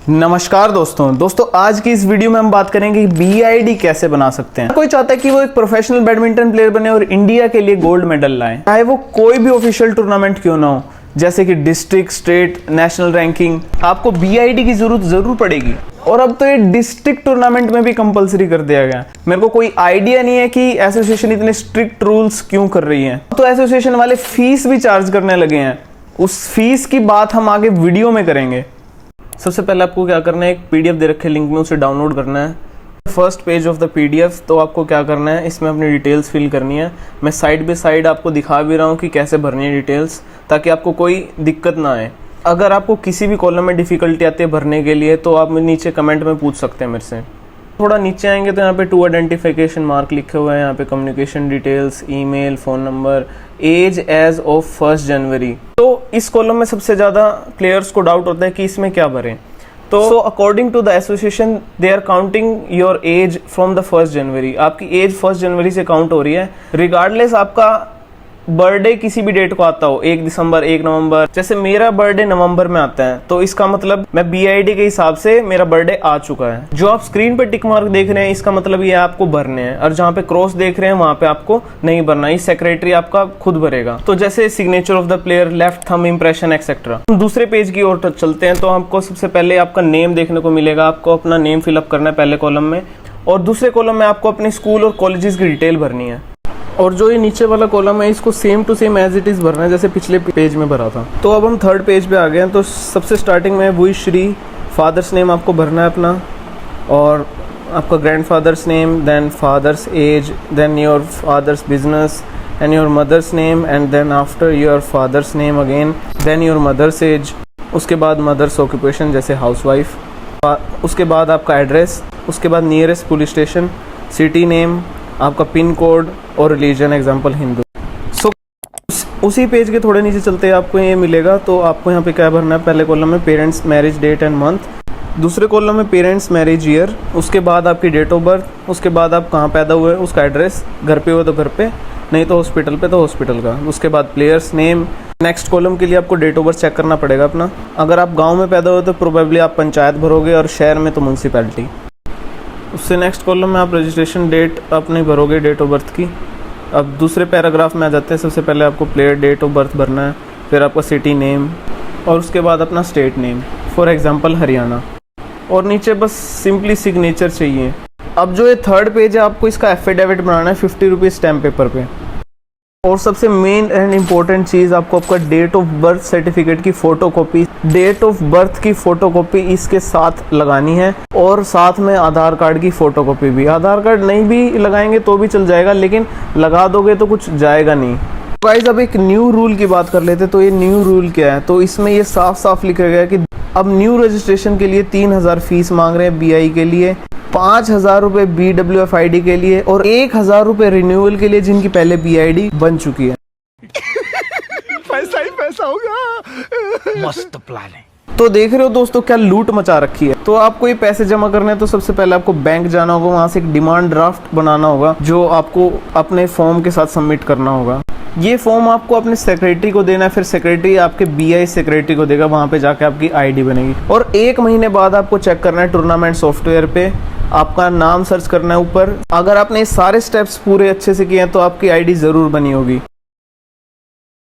नमस्कार दोस्तों आज की इस वीडियो में हम बात करेंगे कि BID कैसे बना सकते हैं। कोई चाहता है कि वो एक प्रोफेशनल बैडमिंटन प्लेयर बने और इंडिया के लिए गोल्ड मेडल लाए, चाहे वो कोई भी ऑफिशियल टूर्नामेंट क्यों ना हो, जैसे कि डिस्ट्रिक्ट, स्टेट, नेशनल रैंकिंग, आपको BID की जरूरत जरूर पड़ेगी। और अब तो ये डिस्ट्रिक्ट टूर्नामेंट में भी कंपलसरी कर दिया गया। मेरे को कोई आइडिया नहीं है कि एसोसिएशन इतने स्ट्रिक्ट रूल्स क्यों कर रही है। तो एसोसिएशन वाले फीस भी चार्ज करने लगे हैं। उस फीस की बात हम आगे वीडियो में करेंगे। सबसे पहले आपको क्या करना है, एक PDF दे रखे लिंक में, उसे डाउनलोड करना है। First page of the PDF। तो आपको क्या करना है, इसमें अपनी डिटेल्स फिल करनी है। मैं साइड बाय साइड आपको दिखा भी रहा हूँ कि कैसे भरनी है डिटेल्स, ताकि आपको कोई दिक्कत ना आए। अगर आपको किसी भी कॉलम में डिफिकल्टी आती है भरने के लिए तो आप नीचे कमेंट में पूछ सकते हैं मेरे से। थोड़ा नीचे आएंगे तो यहाँ पे 2 आइडेंटिफिकेशन मार्क लिखे हुए हैं। यहाँ पे communication details, email, phone number, age age of 1 जनवरी। तो इस कॉलम में सबसे ज़्यादा प्लेयर्स को डाउट होता है कि इसमें क्या भरें। तो according to the association they are counting your age from the 1 January. आपकी एज 1 जनवरी से काउंट हो रही है, रिगार्डलेस आपका बर्थडे किसी भी डेट को आता हो, 1 दिसंबर, 1 नवंबर। जैसे मेरा बर्थडे नवंबर में आता है तो इसका मतलब मैं BID के हिसाब से मेरा बर्थडे आ चुका है। जो आप स्क्रीन पे टिक मार्क देख रहे हैं इसका मतलब ये आपको भरने हैं, और जहाँ पे क्रॉस देख रहे हैं वहाँ पे आपको नहीं भरना, ये सेक्रेटरी आपका खुद भरेगा। तो जैसे signature of the player, left thumb impression etcetera. दूसरे पेज की ओर चलते हैं तो आपको सबसे पहले आपका नेम देखने को मिलेगा। आपको अपना नेम फिलअप करना है पहले कॉलम में, और दूसरे कॉलम में आपको अपने स्कूल और कॉलेजेस की डिटेल भरनी है। और जो ये नीचे वाला कॉलम है इसको same to same age it is भरना है जैसे पिछले पेज में भरा था। तो अब हम 3rd पेज पे आ गए हैं। तो सबसे स्टार्टिंग में वही श्री, फादर्स नेम आपको भरना है अपना, और आपका grandfather's name, then father's age, then your father's business and your mother's name, and then after your father's name again, then your mother's age, उसके बाद मदर्स ऑक्यूपेशन जैसे हाउसवाइफ, उसके बाद आपका एड्रेस, उसके बाद nearest police station, city name, आपका pin code और रिलीजन, एग्जांपल हिंदू। उसी पेज के थोड़े नीचे चलते हैं आपको ये मिलेगा। तो आपको यहाँ पे क्या भरना है, पहले कॉलम में parents marriage date and month, दूसरे कॉलम में पेरेंट्स मैरिज ईयर, उसके बाद आपकी डेट ऑफ बर्थ, उसके बाद आप कहाँ पैदा हुए उसका एड्रेस, घर पे हो तो घर पे, नहीं तो हॉस्पिटल पे तो हॉस्पिटल का, उसके बाद प्लेयर्स नेम। नेक्स्ट कॉलम के लिए आपको डेट ऑफ बर्थ चेक करना पड़ेगा अपना। अगर आप गाँव में पैदा हुए तो प्रोबेबली आप पंचायत भरोगे, और शहर में तो म्यूनसिपैलिटी। उससे नेक्स्ट कॉलम में आप रजिस्ट्रेशन डेट अपनी भरोगे, डेट ऑफ बर्थ की। अब दूसरे पैराग्राफ में आ जाते हैं। सबसे पहले आपको प्लेयर डेट ऑफ बर्थ भरना है, फिर आपका सिटी नेम, और उसके बाद अपना state name, for example Haryana, और नीचे बस सिंपली सिग्नेचर चाहिए। अब जो ये 3rd पेज है आपको इसका एफिडेविट बनाना है 50 रुपीज़ स्टैम्प पेपर पे। और सबसे मेन एंड इम्पोर्टेंट चीज़, आपको आपका डेट ऑफ बर्थ सर्टिफिकेट की फ़ोटोकॉपी, डेट ऑफ बर्थ की फ़ोटोकॉपी इसके साथ लगानी है, और साथ में आधार कार्ड की फ़ोटोकॉपी भी। आधार कार्ड नहीं भी लगाएंगे तो भी चल जाएगा, लेकिन लगा दोगे तो कुछ जाएगा नहीं। गाइस अब एक न्यू रूल की बात कर लेते। तो ये न्यू रूल क्या है, तो इसमें ये साफ साफ लिखा गया है कि अब न्यू रजिस्ट्रेशन के लिए 3000 फीस मांग रहे हैं BI के लिए, 5000 रुपये BWFID के लिए, और 1000 रुपये रिन्यूअल के लिए जिनकी पहले BID बन चुकी है। पैसा ही पैसा होगा। मस्त प्लान है। तो देख रहे हो दोस्तों क्या लूट मचा रखी है। तो आपको ये पैसे जमा करने हैं तो सबसे पहले आपको बैंक जाना होगा, वहां से एक डिमांड ड्राफ्ट बनाना होगा जो आपको अपने फॉर्म के साथ सबमिट करना होगा। ये फॉर्म आपको अपने सेक्रेटरी को देना है, फिर सेक्रेटरी आपके BI सेक्रेटरी को देगा, वहां पे जाके आपकी ID बनेगी। और 1 महीने बाद आपको चेक करना है टूर्नामेंट सॉफ्टवेयर पे, आपका नाम सर्च करना है ऊपर। अगर आपने सारे स्टेप्स पूरे अच्छे से किए हैं तो आपकी ID जरूर बनी होगी।